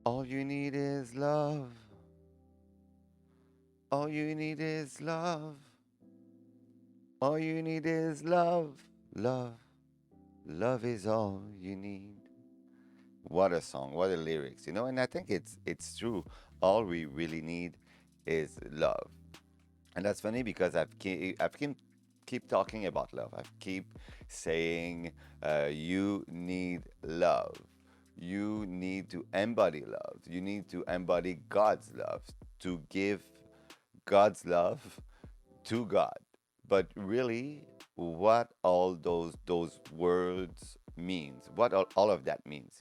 All you need is love. All you need is love. All you need is love. Love. Love is all you need. What a song, what a lyrics, and I think it's true. All we really need is love. And that's funny because I've keep talking about love. I've keep saying you need love. You need to embody love. You need to embody God's love to give God's love to God. But really, what all those words means, what all of that means,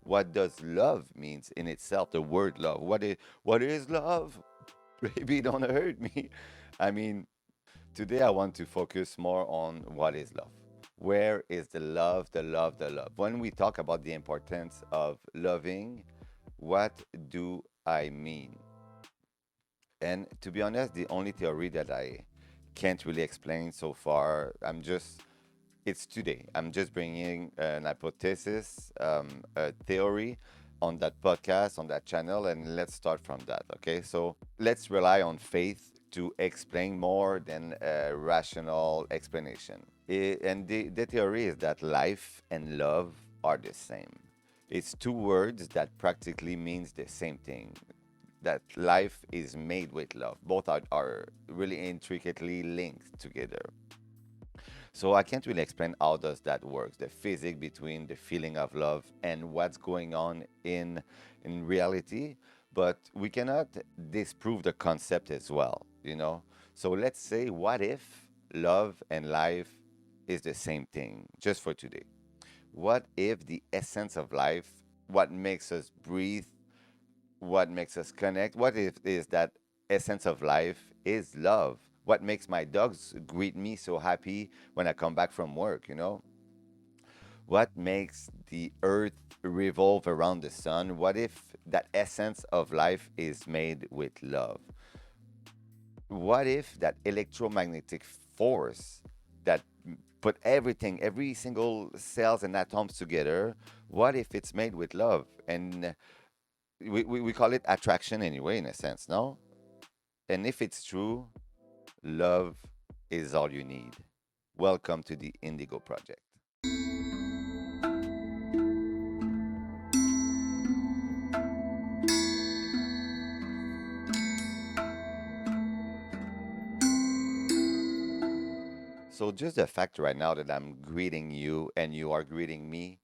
what does love means in itself? The word love. What is love? Baby, don't hurt me. I mean, today I want to focus more on what is love. Where is the love, the love, the love? When we talk about the importance of loving, what do I mean? And to be honest, the only theory that I can't really explain so far, it's today. I'm just bringing an hypothesis, a theory on that podcast, on that channel, and let's start from that. Okay, so let's rely on faith to explain more than a rational explanation. And the theory is that life and love are the same. It's two words that practically means the same thing. That life is made with love. Both are really intricately linked together. So I can't really explain how does that work, the physics between the feeling of love and what's going on in reality, but we cannot disprove the concept as well. So let's say what if love and life is the same thing just for today? What if the essence of life, what makes us breathe, what makes us connect, what if is that essence of life is love? What makes my dogs greet me so happy when I come back from work? What makes the earth revolve around the sun? What if that essence of life is made with love? What if that electromagnetic force that put everything, every single cells and atoms together, what if it's made with love? And we call it attraction anyway, in a sense, no? And if it's true, love is all you need. Welcome to the Indigo Project. So, just the fact right now that I'm greeting you and you are greeting me,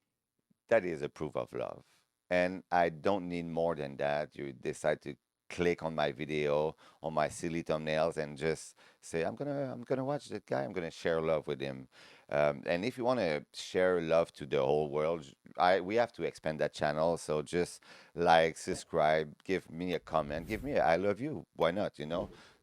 that is a proof of love. And I don't need more than that. You decide to click on my video, on my silly thumbnails, and just say, I'm gonna watch that guy. I'm gonna share love with him. And if you want to share love to the whole world, we have to expand that channel. So just like, subscribe, give me a comment, give me a I love you. Why not?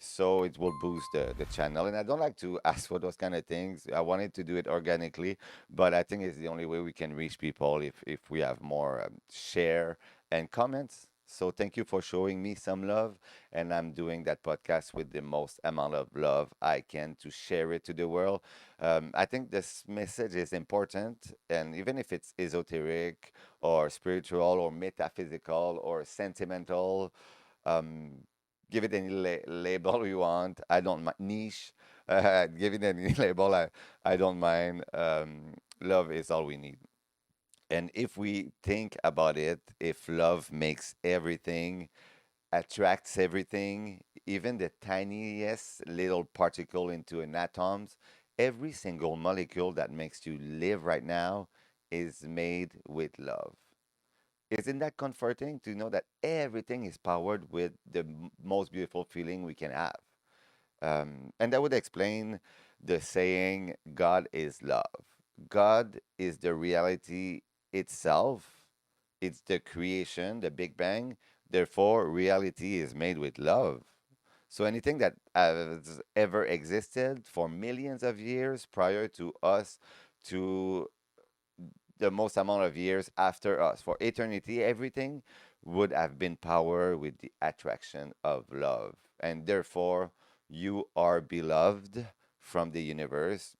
So it will boost the channel. And I don't like to ask for those kind of things. I wanted to do it organically, but I think it's the only way we can reach people if we have more share and comments. So thank you for showing me some love, and I'm doing that podcast with the most amount of love I can to share it to the world. I think this message is important, and even if it's esoteric or spiritual or metaphysical or sentimental, um, give it any label you want. I don't mind niche. Give it any label. I don't mind. Love is all we need. And if we think about it, if love makes everything, attracts everything, even the tiniest little particle into an atoms, every single molecule that makes you live right now is made with love. Isn't that comforting to know that everything is powered with the most beautiful feeling we can have? And that would explain the saying, God is love. God is the reality itself, it's the creation, the Big Bang. Therefore, reality is made with love. So anything that has ever existed for millions of years prior to us, to the most amount of years after us, for eternity, everything would have been powered with the attraction of love. And therefore, you are beloved from the universe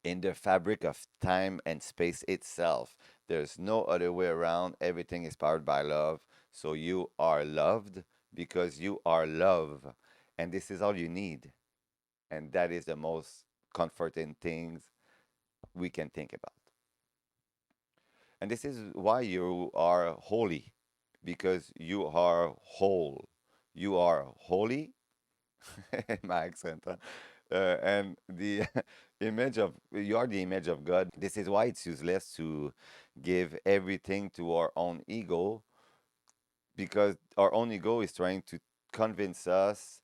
in the fabric of time and space itself. There's no other way around. Everything is powered by love. So you are loved because you are love. And this is all you need. And that is the most comforting things we can think about. And this is why you are holy, because you are whole. You are holy, my accent, huh? And the image of you are the image of God. This is why it's useless to give everything to our own ego, because our own ego is trying to convince us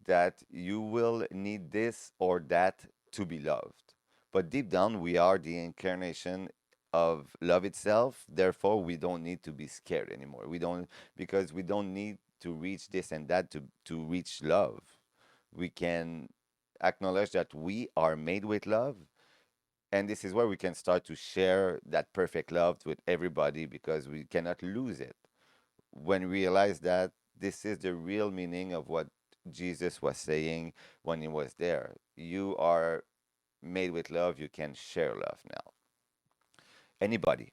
that you will need this or that to be loved. But deep down, we are the incarnation of love itself. Therefore, we don't need to be scared anymore. We don't, because we don't need to reach this and that to reach love. We can acknowledge that we are made with love. And this is where we can start to share that perfect love with everybody because we cannot lose it when we realize that this is the real meaning of what Jesus was saying when he was there. You are made with love, you can share love now. Anybody.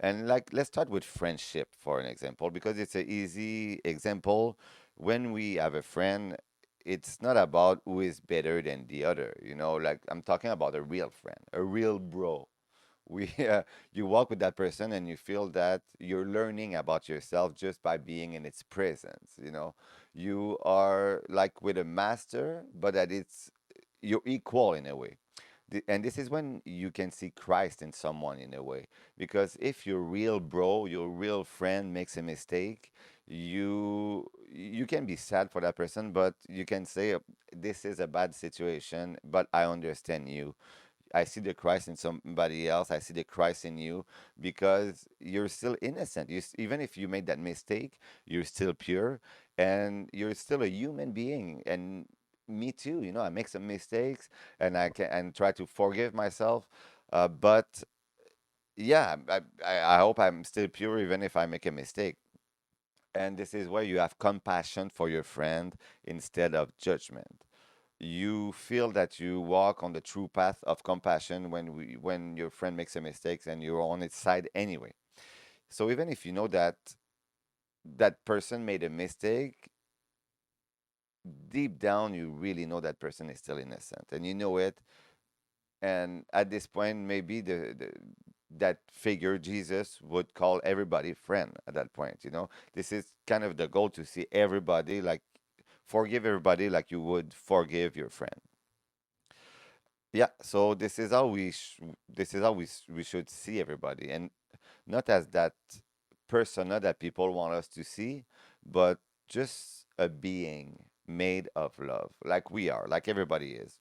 And like, let's start with friendship for an example, because it's an easy example. When we have a friend, it's not about who is better than the other. Like I'm talking about a real friend, a real bro. we you walk with that person and you feel that you're learning about yourself just by being in its presence. You are like with a master, but that it's you're equal in a way. And this is when you can see Christ in someone in a way, because if your real bro, your real friend makes a mistake, you can be sad for that person, but you can say, this is a bad situation, but I understand you. I see the Christ in somebody else. I see the Christ in you, because you're still innocent. Even if you made that mistake, you're still pure and you're still a human being. And me too. I make some mistakes and I can and try to forgive myself. But yeah, I hope I'm still pure even if I make a mistake. And this is where you have compassion for your friend instead of judgment. You feel that you walk on the true path of compassion when your friend makes a mistake and you're on its side anyway. So even if you know that that person made a mistake, deep down you really know that person is still innocent and you know it. And at this point, maybe that figure Jesus would call everybody friend at that point. This is kind of the goal, to see everybody like forgive everybody like you would forgive your friend. Yeah, so this is how we should see everybody, and not as that persona that people want us to see, but just a being made of love, like we are, like everybody is,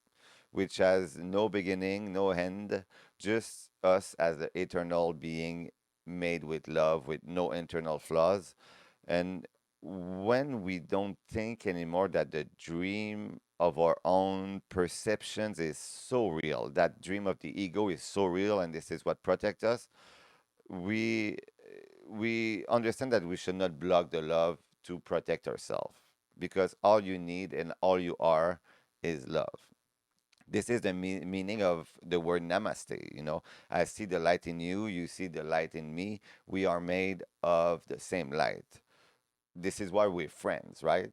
which has no beginning, no end, just us as the eternal being made with love, with no internal flaws. And when we don't think anymore that the dream of our own perceptions is so real, that dream of the ego is so real, and this is what protects us, we we understand that we should not block the love to protect ourselves, because all you need and all you are is love. This is the meaning of the word namaste. I see the light in you, you see the light in me. We are made of the same light. This is why we're friends, right?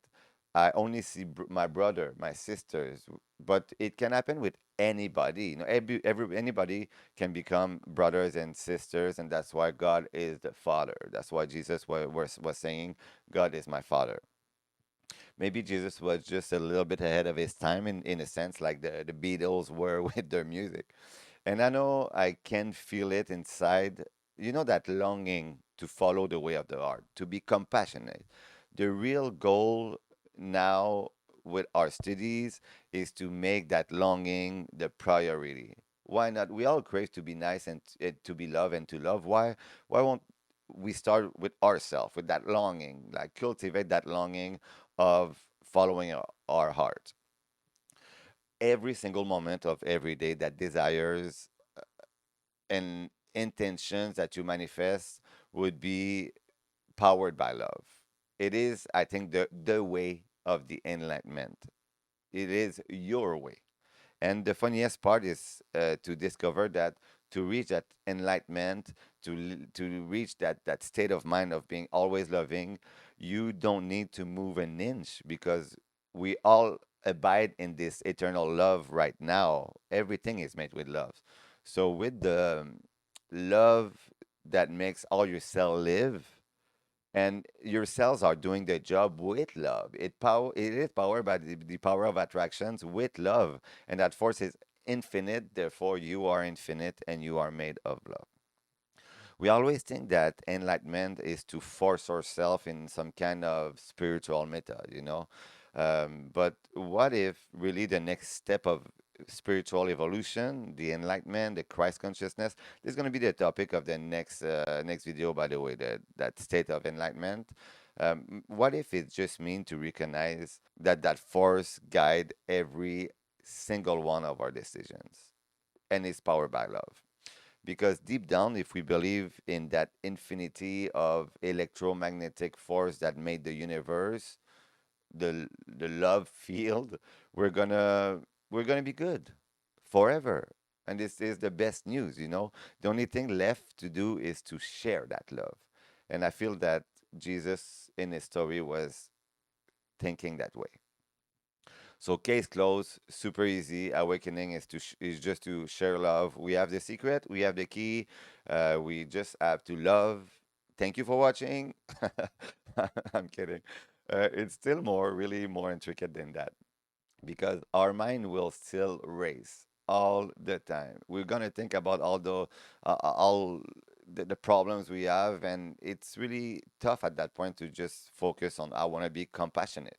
I only see my brother, my sisters, but it can happen with anybody. Anybody can become brothers and sisters, and that's why God is the Father. That's why Jesus was saying, God is my Father. Maybe Jesus was just a little bit ahead of his time in a sense, like the Beatles were with their music. And I know I can feel it inside, that longing to follow the way of the heart, to be compassionate. The real goal now with our studies is to make that longing the priority. Why not? We all crave to be nice and to be loved and to love. Why won't we start with ourselves, with that longing, like cultivate that longing of following our heart? Every single moment of every day that desires and intentions that you manifest would be powered by love. It is, I think, the way of the enlightenment. It is your way. And the funniest part is to discover that to reach that enlightenment, to reach that state of mind of being always loving, you don't need to move an inch because we all abide in this eternal love right now. Everything is made with love. So with the love that makes all your cell live, and your cells are doing their job with love. It is powered by the power of attractions with love, and that force is infinite. Therefore, you are infinite, and you are made of love. We always think that enlightenment is to force ourselves in some kind of spiritual method, but what if really the next step of spiritual evolution, the enlightenment, the Christ consciousness, this is going to be the topic of the next video, by the way, that state of enlightenment. What if it just means to recognize that force guide every single one of our decisions, and is powered by love? Because deep down, if we believe in that infinity of electromagnetic force that made the universe, the love field, we're gonna we're gonna be good forever. And this is the best news. The only thing left to do is to share that love. And I feel that Jesus in his story was thinking that way. So case closed, super easy. Awakening is just to share love. We have the secret, we have the key. We just have to love. Thank you for watching. I'm kidding. It's still really more intricate than that because our mind will still race all the time. We're gonna think about all the problems we have, and it's really tough at that point to just focus on I want to be compassionate.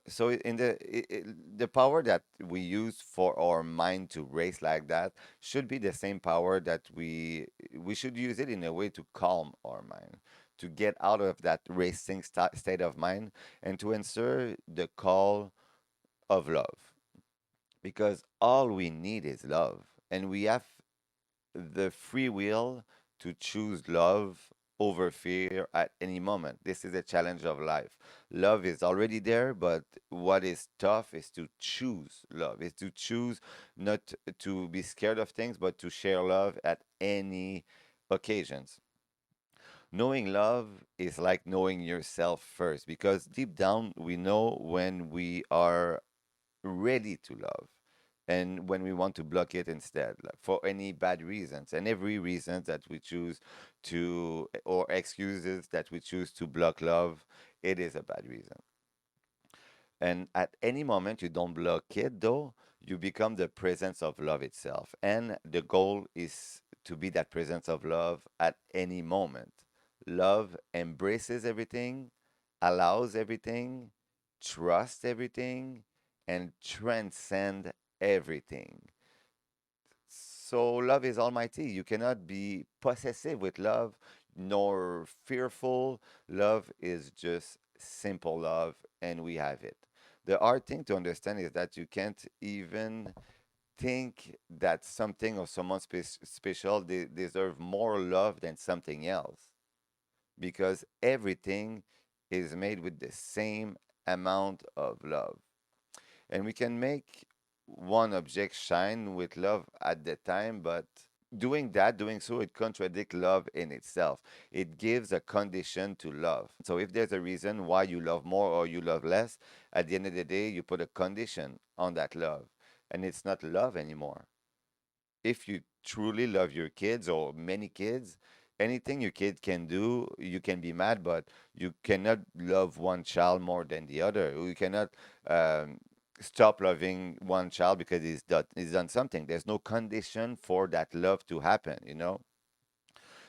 So the power that we use for our mind to race like that should be the same power that we should use it in a way to calm our mind, to get out of that racing state of mind, and to answer the call of love, because all we need is love, and we have the free will to choose love over fear at any moment. This is a challenge of life. Love is already there, but what is tough is to choose love, is to choose not to be scared of things, but to share love at any occasions. Knowing love is like knowing yourself first, because deep down we know when we are ready to love and when we want to block it instead, like for any bad reasons, and every reason that we choose to, or excuses that we choose to block love, it is a bad reason. And at any moment you don't block it, though, you become the presence of love itself. And the goal is to be that presence of love at any moment. Love embraces everything, allows everything, trusts everything, and transcend everything. So love is almighty. You cannot be possessive with love, nor fearful. Love is just simple love, and we have it. The hard thing to understand is that you can't even think that something or someone special deserve more love than something else, because everything is made with the same amount of love. And we can make one object shine with love at the time, but doing so, it contradicts love in itself. It gives a condition to love. So if there's a reason why you love more or you love less, at the end of the day, you put a condition on that love, and it's not love anymore. If you truly love your kids or many kids, anything your kid can do, you can be mad, but you cannot love one child more than the other. You cannot um, stop loving one child because he's done something. There's no condition for that love to happen.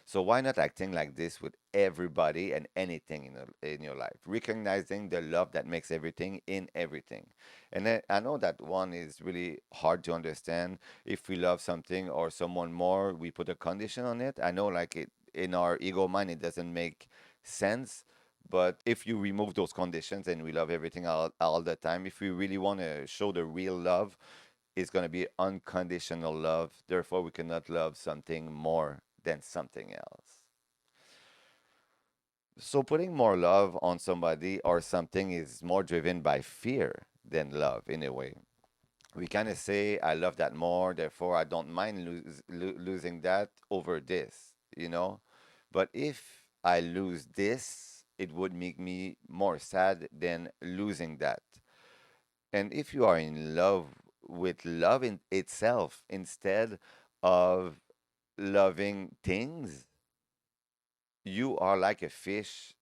So why not acting like this with everybody and anything in your life? Recognizing the love that makes everything in everything. And I know that one is really hard to understand. If we love something or someone more, we put a condition on it. I know, like, it in our ego mind, it doesn't make sense. But if you remove those conditions and we love everything all the time, if we really want to show the real love, it's going to be unconditional love. Therefore, we cannot love something more than something else. So, putting more love on somebody or something is more driven by fear than love, in a way. we kind of say, I love that more, therefore I don't mind losing that over this, you know? But if I lose this, it would make me more sad than losing that. And if you are in love with love in itself instead of loving things, you are like a fish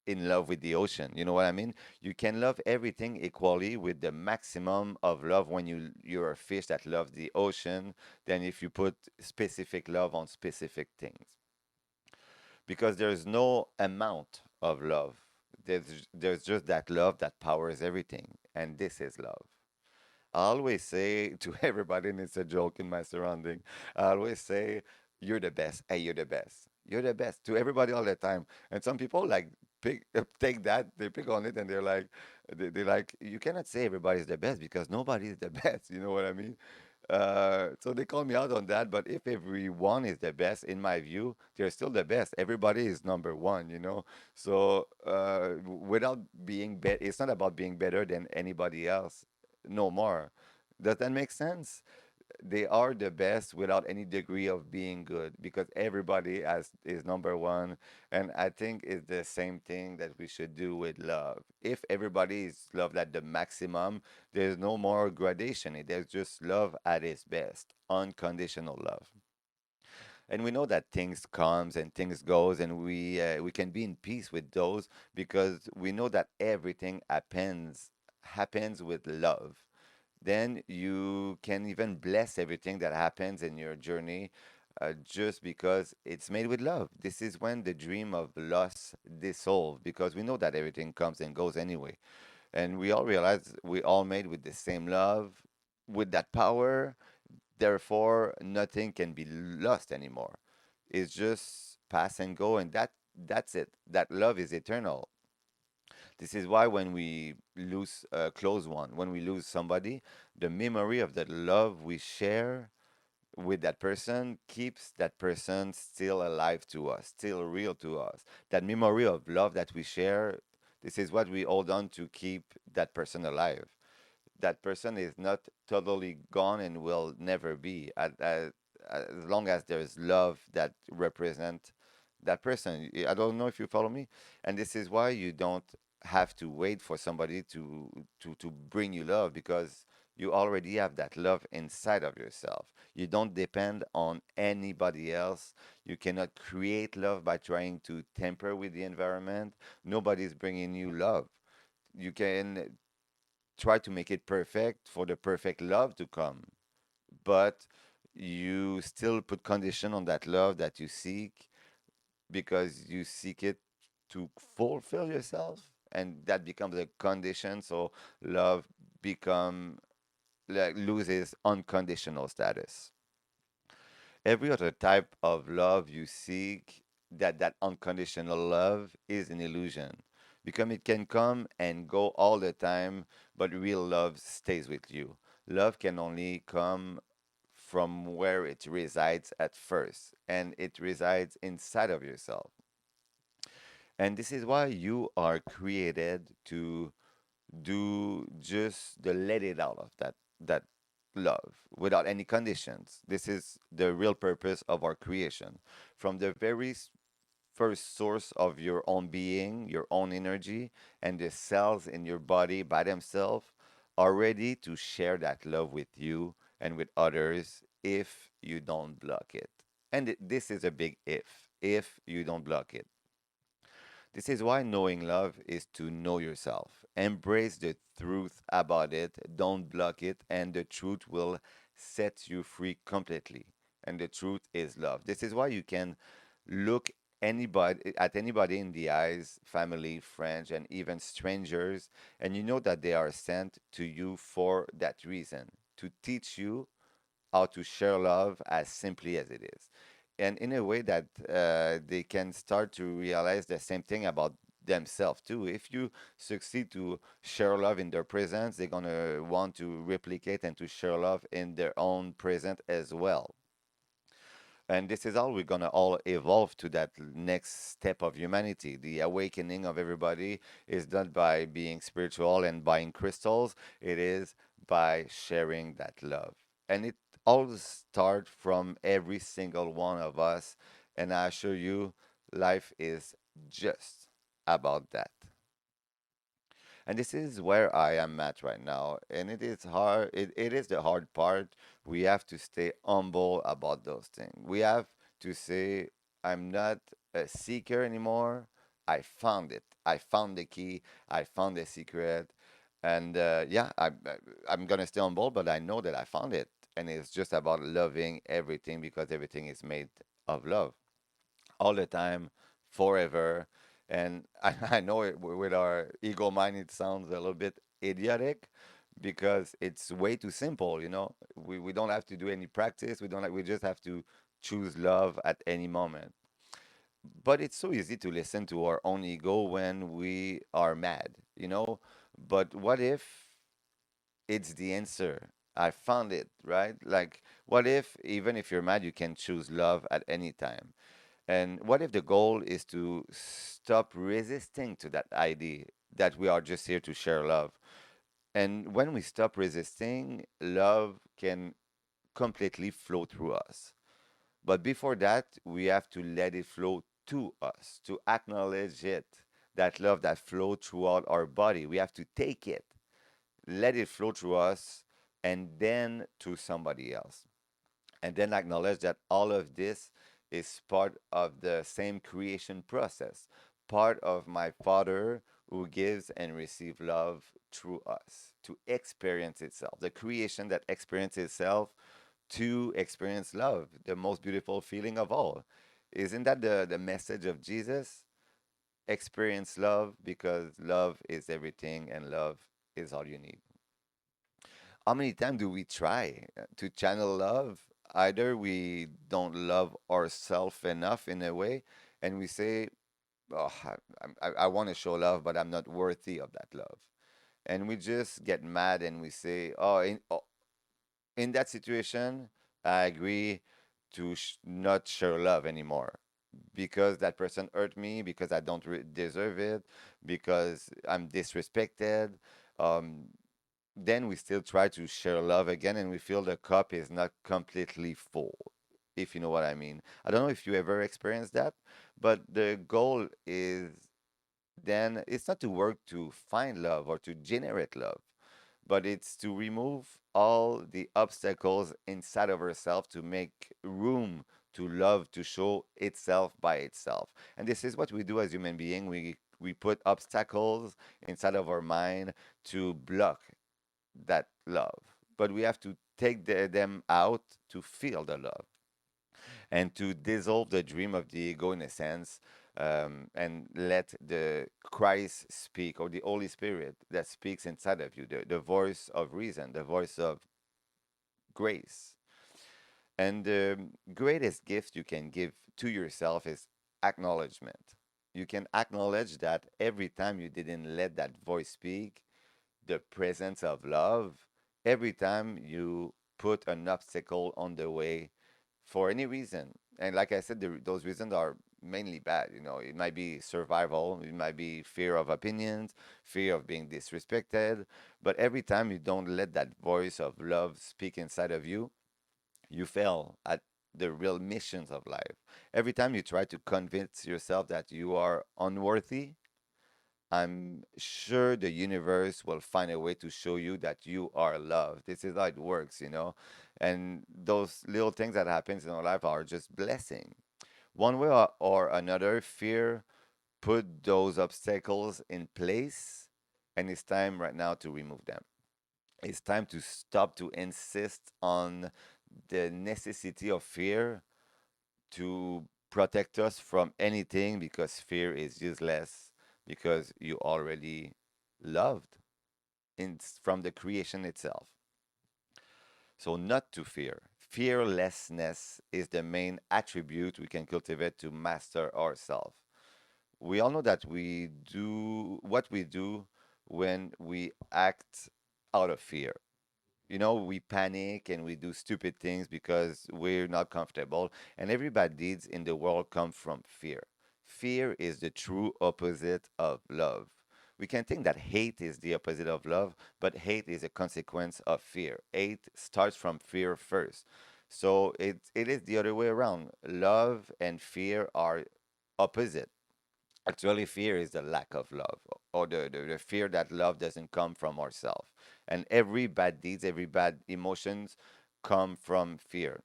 in love with the ocean. You know what I mean? You can love everything equally with the maximum of love when you're a fish that loves the ocean than if you put specific love on specific things. Because there's no amount of love. There's just that love that powers everything. And this is love. I always say to everybody, and it's a joke in my surrounding, I always say, you're the best. Hey, you're the best. You're the best to everybody all the time. And some people like take that, they pick on it, and they're like, you cannot say everybody's the best because nobody's the best. You know what I mean? So they call me out on that. But if everyone is the best, in my view, they're still the best. Everybody is number one, you know? So without being better, it's not about being better than anybody else no more. Does that make sense? They are the best without any degree of being good because everybody has is number one. And I think it's the same thing that we should do with love. If everybody is loved at the maximum, there's no more gradation. There's just love at its best, unconditional love. And we know that things comes and things goes, and we can be in peace with those because we know that everything happens with love. Then you can even bless everything that happens in your journey just because it's made with love. This is when the dream of loss dissolves because we know that everything comes and goes anyway. And we all realize we all made with the same love, with that power. Therefore, nothing can be lost anymore. It's just pass and go, and that's it. That love is eternal. This is why when we lose a close one, when we lose somebody, the memory of the love we share with that person keeps that person still alive to us, still real to us. That memory of love that we share, this is what we hold on to keep that person alive. That person is not totally gone and will never be as long as there's love that represent that person. I don't know if you follow me, and this is why you don't have to wait for somebody to bring you love because you already have that love inside of yourself. You don't depend on anybody else. You cannot create love by trying to tamper with the environment. Nobody's bringing you love. You can try to make it perfect for the perfect love to come, but you still put condition on that love that you seek because you seek it to fulfill yourself, and that becomes a condition. So love become like loses unconditional status. Every other type of love you seek, that unconditional love is an illusion because it can come and go all the time, but real love stays with you. Love can only come from where it resides at first, and it resides inside of yourself. And this is why you are created to do just the let it out of that love without any conditions. This is the real purpose of our creation. From the very first source of your own being, your own energy, and the cells in your body by themselves are ready to share that love with you and with others if you don't block it. And this is a big if you don't block it. This is why knowing love is to know yourself. Embrace the truth about it, don't block it, and the truth will set you free completely. And the truth is love. This is why you can look anybody in the eyes, family, friends, and even strangers, and you know that they are sent to you for that reason, to teach you how to share love as simply as it is. And in a way that they can start to realize the same thing about themselves too. If you succeed to share love in their presence, they're gonna want to replicate and to share love in their own present as well. And this is how we're gonna all evolve to that next step of humanity. The awakening of everybody is done by being spiritual and buying crystals. It is by sharing that love. And it all starts from every single one of us. And I assure you, life is just about that. And this is where I am at right now. And it is hard. It is the hard part. We have to stay humble about those things. We have to say, I'm not a seeker anymore. I found it. I found the key. I found the secret. And yeah, I'm going to stay humble, but I know that I found it. And it's just about loving everything because everything is made of love all the time, forever. And I know with our ego mind, it sounds a little bit idiotic because it's way too simple. We don't have to do any practice. We just have to choose love at any moment. But it's so easy to listen to our own ego when we are mad. But what if it's the answer? I found it, right? Like, what if, even if you're mad, you can choose love at any time? And what if the goal is to stop resisting to that idea that we are just here to share love? And when we stop resisting, love can completely flow through us. But before that, we have to let it flow to us, to acknowledge it, that love that flows throughout our body. We have to take it, let it flow through us, and then to somebody else, and then acknowledge that all of this is part of the same creation process, part of my Father who gives and receives love through us to experience itself, the creation that experiences itself to experience love, the most beautiful feeling of all. Isn't that the message of Jesus? Experience love because love is everything and love is all you need. How many times do we try to channel love? Either we don't love ourselves enough in a way, and we say, "Oh, I want to show love, but I'm not worthy of that love." And we just get mad and we say, in that situation, I agree to not share love anymore because that person hurt me, because I don't deserve it, because I'm disrespected. Um, then we still try to share love again and we feel the cup is not completely full, if you know what I mean. I don't know if you ever experienced that, but the goal is then it's not to work to find love or to generate love, but it's to remove all the obstacles inside of ourselves to make room to love to show itself by itself. And this is what we do as human beings. We put obstacles inside of our mind to block that love. But we have to take them out to feel the love and to dissolve the dream of the ego in a sense, and let the Christ speak, or the Holy Spirit that speaks inside of you, the voice of reason, the voice of grace. And the greatest gift you can give to yourself is acknowledgement. You can acknowledge that every time you didn't let that voice speak, the presence of love, every time you put an obstacle on the way for any reason. And like I said, those reasons are mainly bad. It might be survival, it might be fear of opinions, fear of being disrespected. But every time you don't let that voice of love speak inside of you, you fail at the real missions of life. Every time you try to convince yourself that you are unworthy, I'm sure the universe will find a way to show you that you are loved. This is how it works. And those little things that happens in our life are just blessing. One way or another, fear put those obstacles in place, and it's time right now to remove them. It's time to stop to insist on the necessity of fear to protect us from anything because fear is useless because you already loved from the creation itself. So, not to fear. Fearlessness is the main attribute we can cultivate to master ourselves. We all know that we do what we do when we act out of fear. We panic and we do stupid things because we're not comfortable. And every bad deeds in the world come from fear. Fear is the true opposite of love. We can think that hate is the opposite of love, but hate is a consequence of fear. Hate starts from fear first. So it is the other way around. Love and fear are opposite. Actually, fear is the lack of love, or the fear that love doesn't come from ourselves. And every bad deeds, every bad emotions come from fear.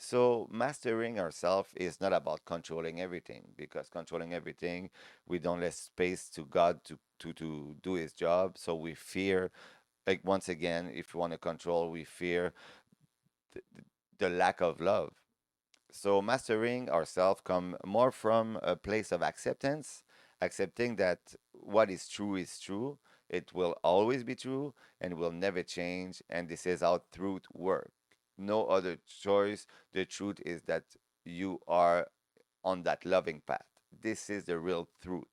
So mastering ourselves is not about controlling everything, because controlling everything, we don't let space to God to do his job. So we fear, like once again, if you want to control, we fear the, the lack of love. So mastering ourselves come more from a place of acceptance, accepting that what is true, it will always be true and will never change, and this is how truth work. No other choice. The truth is that you are on that loving path. This is the real truth.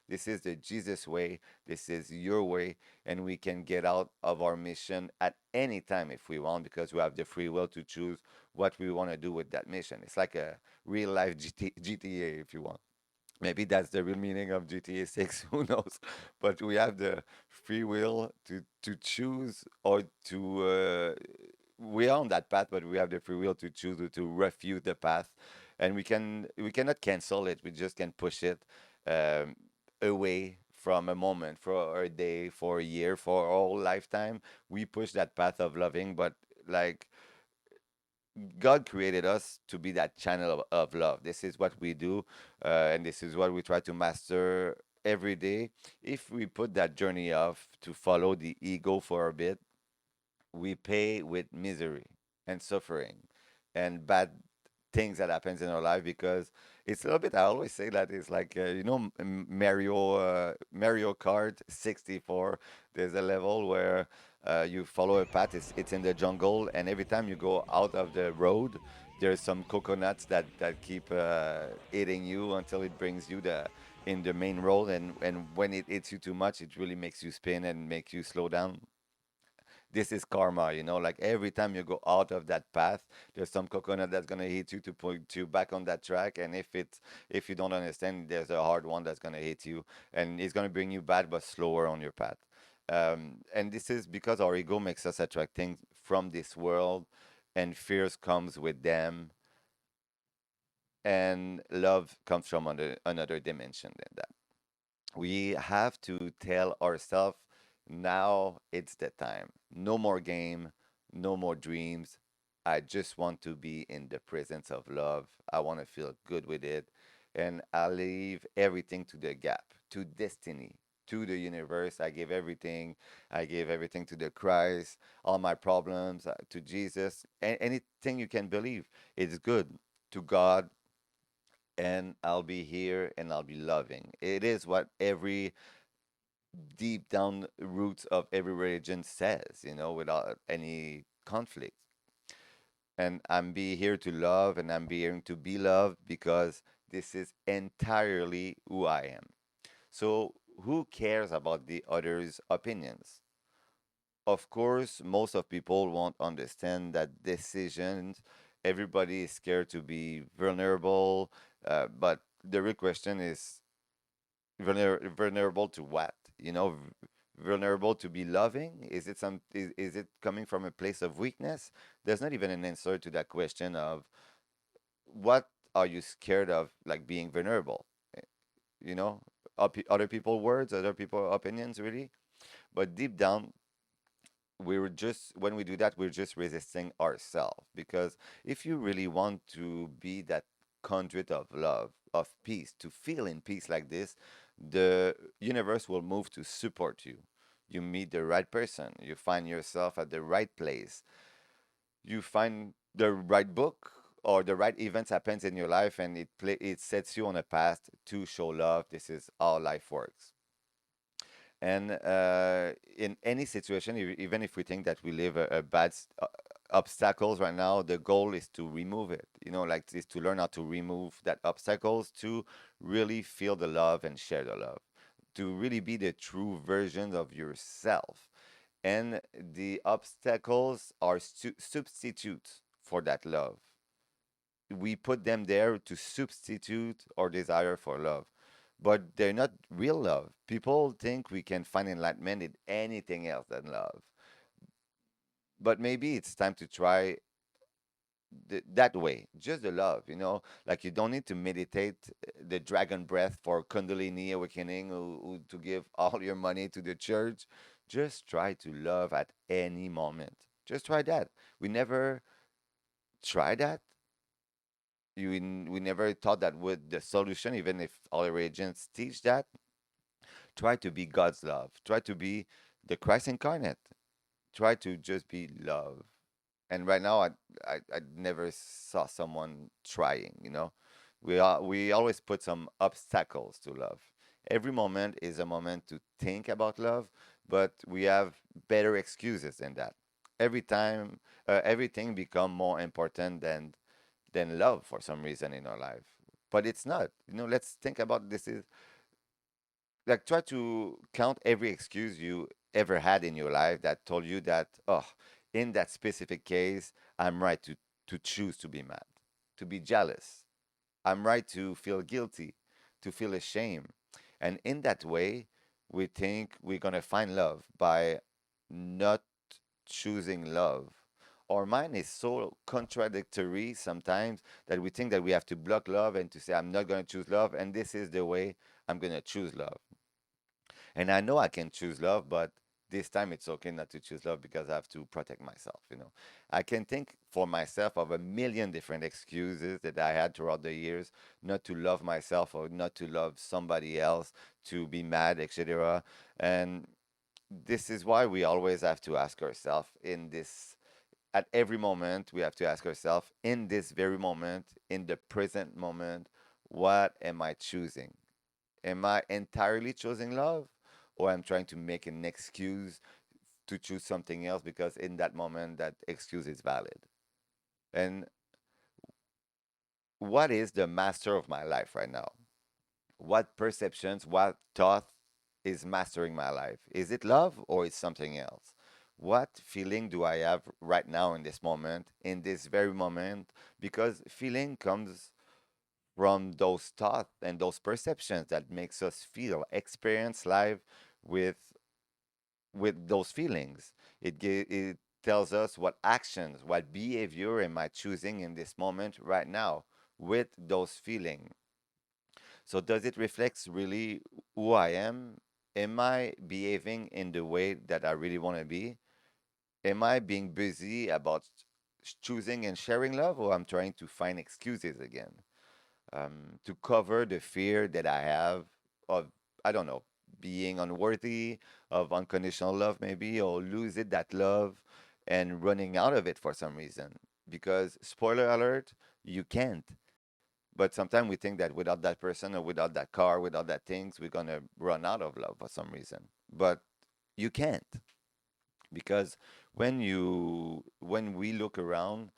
This is the Jesus way. This is your way. And we can get out of our mission at any time if we want, because we have the free will to choose what we want to do with that mission. It's like a real life GTA, if you want. Maybe that's the real meaning of GTA 6, who knows? But we have the free will to choose, or to we are on that path, but we have the free will to choose or to refute the path, and we cannot cancel it. We just can push it um, away from a moment, for a day, for a year, for our whole lifetime. We push that path of loving, but like God created us to be that channel of love. This is what we do, and this is what we try to master every day. If we put that journey off to follow the ego for a bit, we pay with misery and suffering and bad things that happens in our life, because it's a little bit. I always say that it's like Mario Kart 64. There's a level where you follow a path. It's in the jungle, and every time you go out of the road, there's some coconuts that keep eating you until it brings you the in the main road, and when it hits you too much, it really makes you spin and make you slow down. This is karma, like every time you go out of that path, there's some coconut that's going to hit you to put you back on that track. And if you don't understand, there's a hard one that's going to hit you, and it's going to bring you back but slower on your path. And this is because our ego makes us attract things from this world, and fears comes with them, and love comes from another dimension than that. We have to tell ourselves, now it's the time. No more game, no more dreams. I just want to be in the presence of love. I want to feel good with it. And I leave everything to the gap, to destiny, to the universe. I give everything. I give everything to the Christ, all my problems to Jesus. Anything you can believe, it's good, to God, and I'll be here and I'll be loving. It is what every deep down roots of every religion says, without any conflict. And I'm be here to love, and I'm be here to be loved, because this is entirely who I am. So who cares about the others' opinions? Of course, most of people won't understand that decisions. Everybody is scared to be vulnerable, but the real question is, vulnerable to what? Vulnerable to be loving? Is it coming from a place of weakness? There's not even an answer to that question of what are you scared of, like being vulnerable. Eh, You know, other people words, other people opinions, really. But deep down, we're just when we do that, we're just resisting ourselves, because if you really want to be that conduit of love, of peace, to feel in peace like this, the universe will move to support you. You meet the right person, you find yourself at the right place, you find the right book, or the right events happens in your life, and it sets you on a path to show love. This is how life works. And in any situation, even if we think that we live a obstacles right now, the goal is to remove it. Like, is to learn how to remove that obstacles, to really feel the love and share the love, to really be the true version of yourself. And the obstacles are substitutes for that love. We put them there to substitute our desire for love. but they're not real love. People think we can find enlightenment in anything else than love. But maybe it's time to try that way, just the love, like you don't need to meditate the dragon breath for Kundalini awakening, or to give all your money to the church. Just try to love at any moment. Just try that. We never tried that. We never thought that would the solution, even if all religions teach that. Try to be God's love. Try to be the Christ incarnate. Try to just be love. And right now, I never saw someone trying. We always put some obstacles to love. Every moment is a moment to think about love, but we have better excuses than that. Every time, everything become more important than love for some reason in our life. But it's not. Let's think about this. Is like try to count every excuse you ever had in your life that told you that, oh, in that specific case, I'm right to choose to be mad, to be jealous. I'm right to feel guilty, to feel ashamed. And in that way, we think we're going to find love by not choosing love. Our mind is so contradictory sometimes that we think that we have to block love and to say, I'm not going to choose love, and this is the way I'm going to choose love. And I know I can choose love, but this time it's okay not to choose love because I have to protect myself. I can think for myself of a million different excuses that I had throughout the years not to love myself or not to love somebody else, to be mad, etc. And this is why we always have to ask ourselves in this, at every moment, we have to ask ourselves in this very moment, in the present moment, what am I choosing? Am I entirely choosing love, or I'm trying to make an excuse to choose something else because in that moment that excuse is valid? And what is the master of my life right now? What perceptions, what thought is mastering my life? Is it love or is something else? What feeling do I have right now in this moment, in this very moment? Because feeling comes from those thoughts and those perceptions that makes us feel, experience life with those feelings. It tells us what actions, what behavior am I choosing in this moment right now with those feelings. So does it reflect really who I am? Am I behaving in the way that I really want to be? Am I being busy about choosing and sharing love, or I'm trying to find excuses again? To cover the fear that I have of, I don't know, being unworthy of unconditional love, maybe, or losing that love and running out of it for some reason. Because, spoiler alert, you can't. But sometimes we think that without that person or without that car, without that things, we're going to run out of love for some reason. But you can't. Because when we look around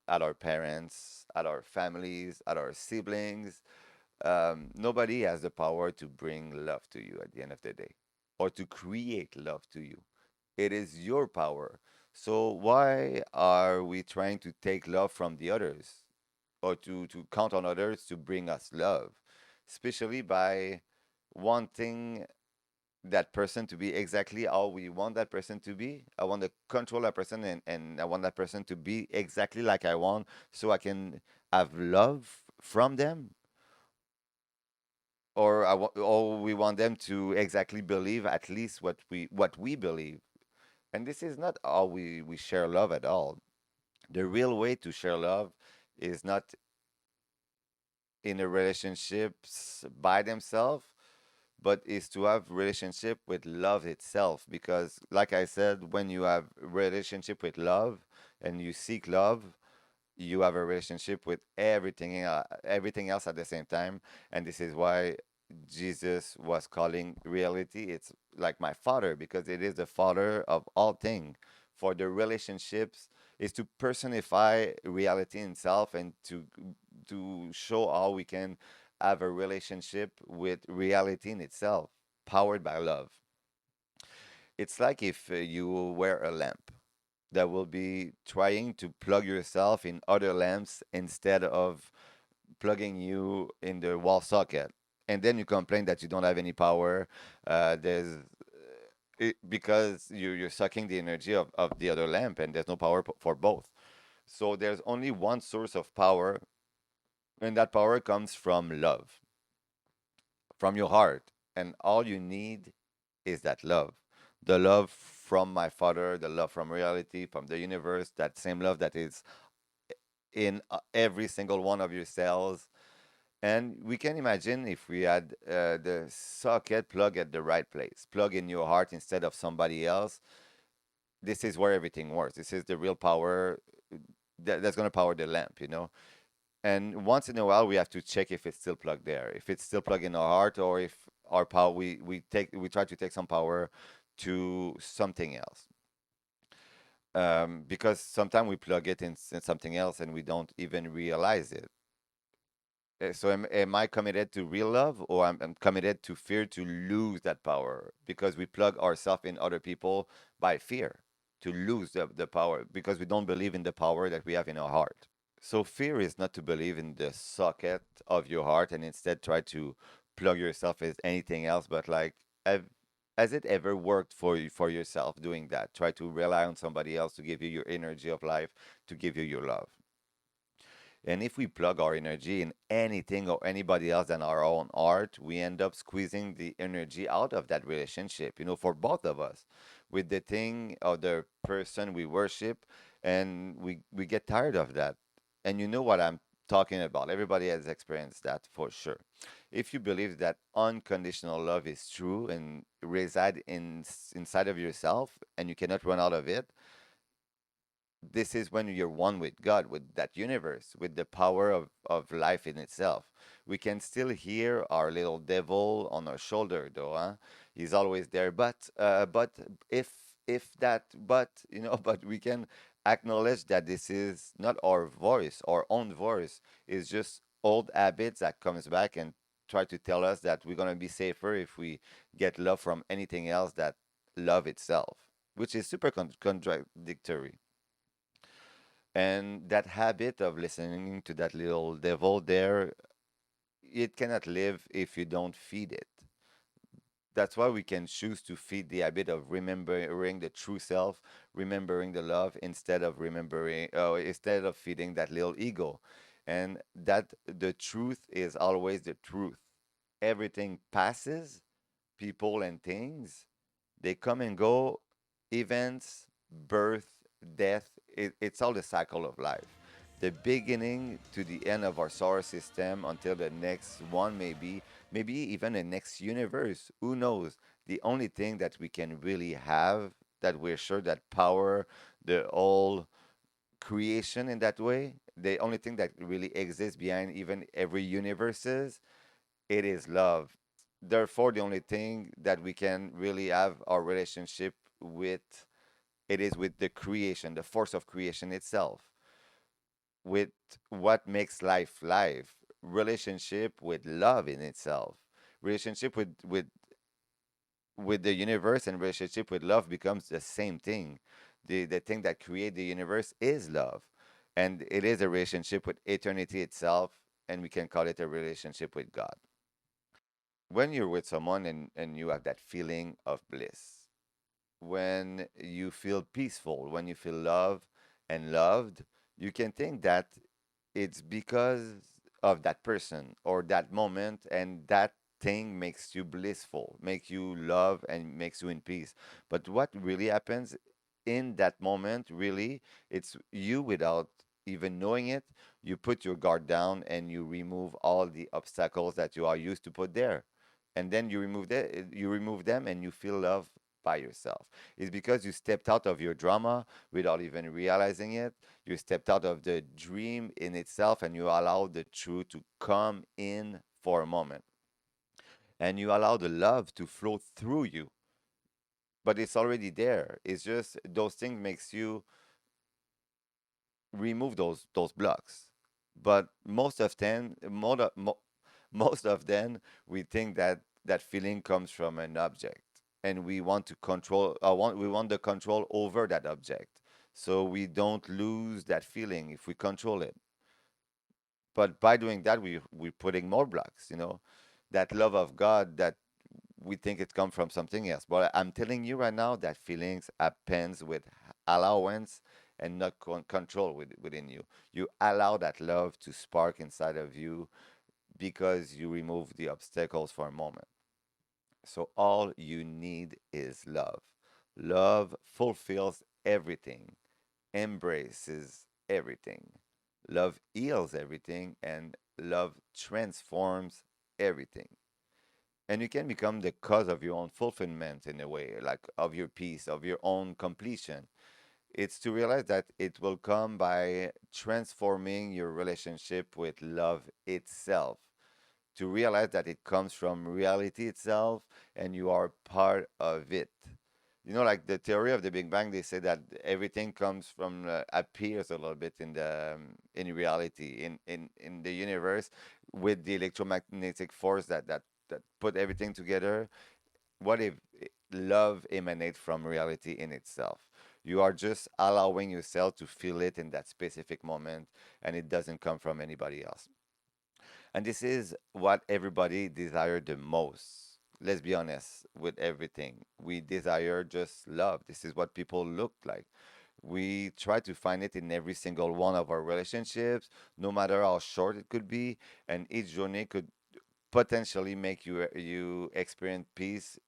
at our parents, at our families, at our siblings, nobody has the power to bring love to you at the end of the day or to create love to you. It is your power. So why are we trying to take love from the others or to count on others to bring us love? Especially by wanting that person to be exactly how we want that person to be. I want to control that person, and I want that person to be exactly like I want so I can have love from them, or we want them to exactly believe at least what we believe. And this is not how we share love at all. The real way to share love is not in a relationships by themselves, but is to have relationship with love itself. Because like I said, when you have relationship with love and you seek love, you have a relationship with everything else at the same time. And this is why Jesus was calling reality, it's like my father, because it is the father of all things. For the relationships is to personify reality in itself and to show how we can have a relationship with reality in itself, powered by love. It's like if you wear a lamp that will be trying to plug yourself in other lamps instead of plugging you in the wall socket. and then you complain that you don't have any power. There's because you're sucking the energy of the other lamp, and there's no power for both. So there's only one source of power, and that power comes from love, from your heart. And all you need is that love. The love from my father, the love from reality, from the universe, that same love that is in every single one of your cells. And we can imagine if we had the socket plug at the right place, plug in your heart instead of somebody else. This is where everything works. This is the real power that's going to power the lamp, you know. And once in a while, we have to check if it's still plugged there, if it's still plugged in our heart, or if our power we try to take some power to something else. Because sometimes we plug it in something else and we don't even realize it. So am I committed to real love, or I'm committed to fear to lose that power because we plug ourselves in other people by fear to lose the power because we don't believe in the power that we have in our heart. So fear is not to believe in the socket of your heart and instead try to plug yourself as anything else, but like have, has it ever worked for you for yourself doing that? Try to rely on somebody else to give you your energy of life, to give you your love. And if we plug our energy in anything or anybody else than our own art, we end up squeezing the energy out of that relationship, you know, for both of us, with the thing or the person we worship, and we get tired of that. And you know what I'm talking about. Everybody has experienced that for sure. If you believe that unconditional love is true and reside inside of yourself and you cannot run out of it, this is when you're one with God, with that universe, with the power of life in itself. We can still hear our little devil on our shoulder, though. Huh? He's always there. But if that, but you know, but we can acknowledge that this is not our voice, our own voice. Is just old habits that comes back and try to tell us that we're gonna be safer if we get love from anything else that love itself, which is super contradictory. And that habit of listening to that little devil there, it cannot live if you don't feed it. That's why we can choose to feed the habit of remembering the true self, remembering the love instead of feeding that little ego. And that the truth is always the truth. Everything passes, people and things, they come and go, events, birth, death. It's all the cycle of life. The beginning to the end of our solar system until the next one, maybe even the next universe. Who knows? The only thing that we can really have that we're sure that power the whole creation in that way, the only thing that really exists behind even every universes, it is love. Therefore, the only thing that we can really have our relationship with, it is with the creation, the force of creation itself, with what makes life life, relationship with love in itself, relationship with the universe and relationship with love becomes the same thing. The thing that create the universe is love, and it is a relationship with eternity itself, and we can call it a relationship with God. When you're with someone and you have that feeling of bliss, when you feel peaceful, when you feel loved and loved, you can think that it's because of that person or that moment, and that thing makes you blissful, makes you love and makes you in peace. But what really happens in that moment, really, it's you without even knowing it, you put your guard down and you remove all the obstacles that you are used to put there. And then you remove them and you feel love by yourself. It's because you stepped out of your drama without even realizing it. You stepped out of the dream in itself and you allowed the truth to come in for a moment. And you allow the love to flow through you. But it's already there. It's just those things makes you remove those blocks. But most of them, we think that that feeling comes from an object, and we want to control. We want the control over that object, so we don't lose that feeling if we control it. But by doing that, we're putting more blocks. You know, that love of God that we think it comes from something else. But I'm telling you right now that feelings happens with allowance and not control within you. You allow that love to spark inside of you because you remove the obstacles for a moment. So all you need is love. Love fulfills everything, embraces everything. Love heals everything, and love transforms everything. And you can become the cause of your own fulfillment in a way, like of your peace, of your own completion. It's to realize that it will come by transforming your relationship with love itself, to realize that it comes from reality itself and you are part of it. You know, like the theory of the Big Bang, they say that everything comes from appears a little bit in reality in the universe with the electromagnetic force that put everything together. What if love emanates from reality in itself? You are just allowing yourself to feel it in that specific moment, and it doesn't come from anybody else. And this is what everybody desire the most. Let's be honest with everything. We desire just love. This is what people look like. We try to find it in every single one of our relationships, no matter how short it could be, and each journey could potentially make you experience peace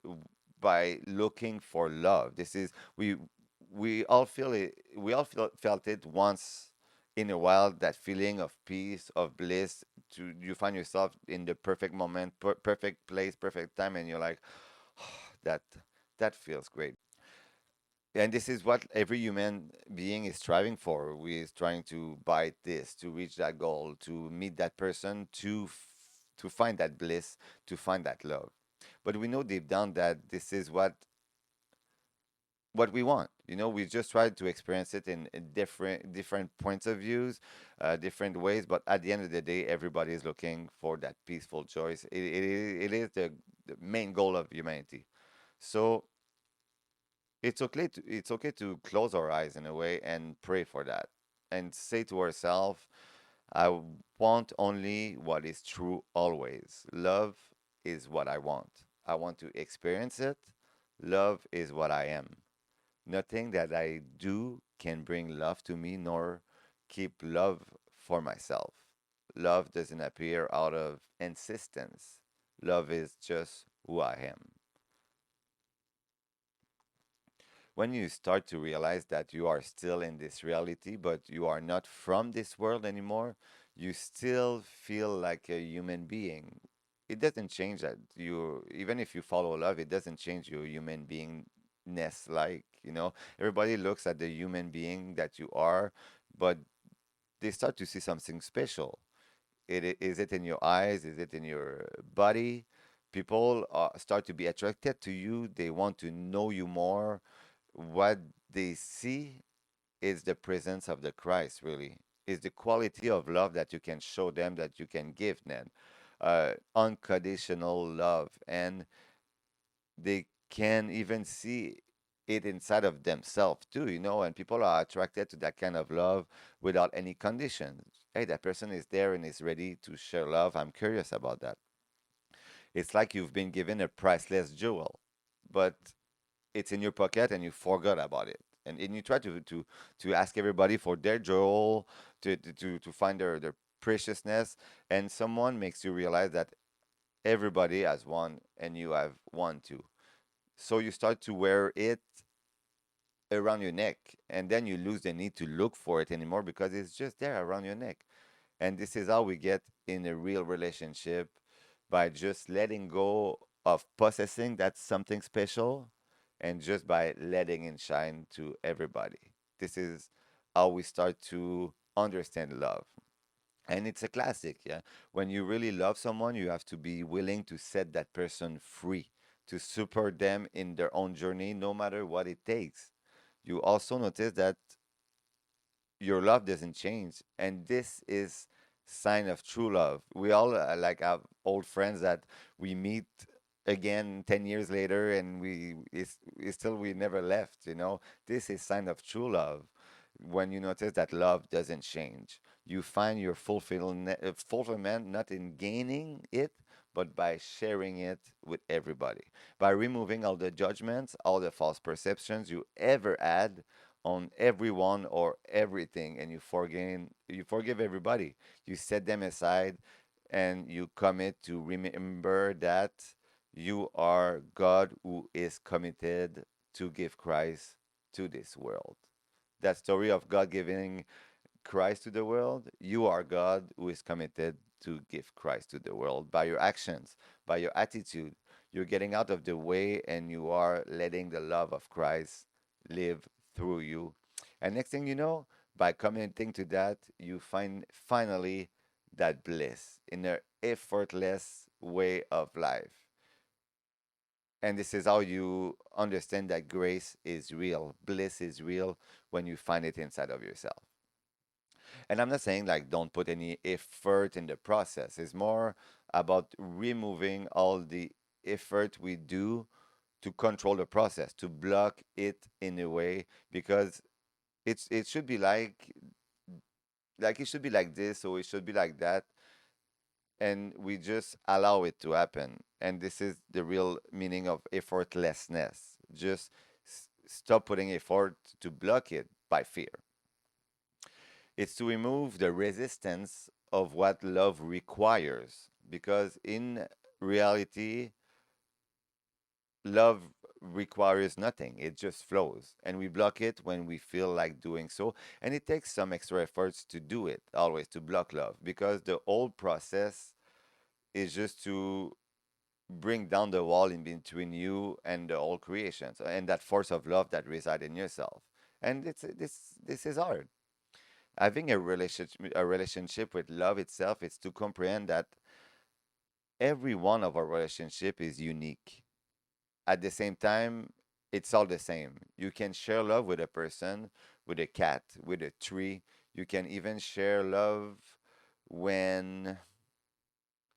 by looking for love. This is we all feel it. We all felt it once in a while. That feeling of peace, of bliss. To you find yourself in the perfect moment, perfect place, perfect time, and you're like, that that feels great. And this is what every human being is striving for. We is trying to bite this, to reach that goal, to meet that person, to find that bliss, to find that love. But we know deep down that this is what we want. You know, we just try to experience it in different points of views, different ways. But at the end of the day, everybody is looking for that peaceful choice. It is the main goal of humanity. So it's okay to close our eyes in a way and pray for that and say to ourselves, I want only what is true always. Love is what I want. I want to experience it. Love is what I am. Nothing that I do can bring love to me nor keep love for myself. Love doesn't appear out of insistence. Love is just who I am. When you start to realize that you are still in this reality, but you are not from this world anymore, you still feel like a human being. It doesn't change that even if you follow love, it doesn't change your human beingness. Like, everybody looks at the human being that you are, but they start to see something special. Is it in your eyes? Is it in your body? People start to be attracted to you. They want to know you more. What they see is the presence of the Christ, really. Is the quality of love that you can show them, that you can give them. Unconditional love. And they can even see it inside of themselves too, and people are attracted to that kind of love without any conditions. Hey, that person is there and is ready to share love. I'm curious about that. It's like you've been given a priceless jewel, but it's in your pocket and you forgot about it. And you try to ask everybody for their jewel, to find their preciousness, and someone makes you realize that everybody has one and you have one too. So you start to wear it around your neck, and then you lose the need to look for it anymore because it's just there around your neck. And this is how we get in a real relationship, by just letting go of possessing that something special and just by letting it shine to everybody. This is how we start to understand love. And it's a classic, yeah. When you really love someone, you have to be willing to set that person free, to support them in their own journey, no matter what it takes. You also notice that your love doesn't change, and this is sign of true love. We all like have old friends that we meet again 10 years later, and it's still we never left. This is sign of true love. When you notice that love doesn't change, you find your fulfillment not in gaining it, but by sharing it with everybody, by removing all the judgments, all the false perceptions you ever had on everyone or everything, and you forgive everybody. You set them aside and you commit to remember that you are God who is committed to give Christ to this world. That story of God giving Christ to the world, you are God who is committed to give Christ to the world by your actions, by your attitude. You're getting out of the way and you are letting the love of Christ live through you. And next thing you know, by committing to that, you find finally that bliss in an effortless way of life. And this is how you understand that grace is real, bliss is real when you find it inside of yourself. And I'm not saying like don't put any effort in the process. It's more about removing all the effort we do to control the process, to block it in a way because it should be like it should be like this or it should be like that, and we just allow it to happen. And this is the real meaning of effortlessness. Just stop putting effort to block it by fear. It's to remove the resistance of what love requires. Because in reality, love requires nothing, it just flows. And we block it when we feel like doing so. And it takes some extra efforts to do it, always to block love, because the whole process is just to bring down the wall in between you and the whole creation, and that force of love that resides in yourself. And this is hard. Having a relationship with love itself is to comprehend that every one of our relationship is unique. At the same time, it's all the same. You can share love with a person, with a cat, with a tree. You can even share love when,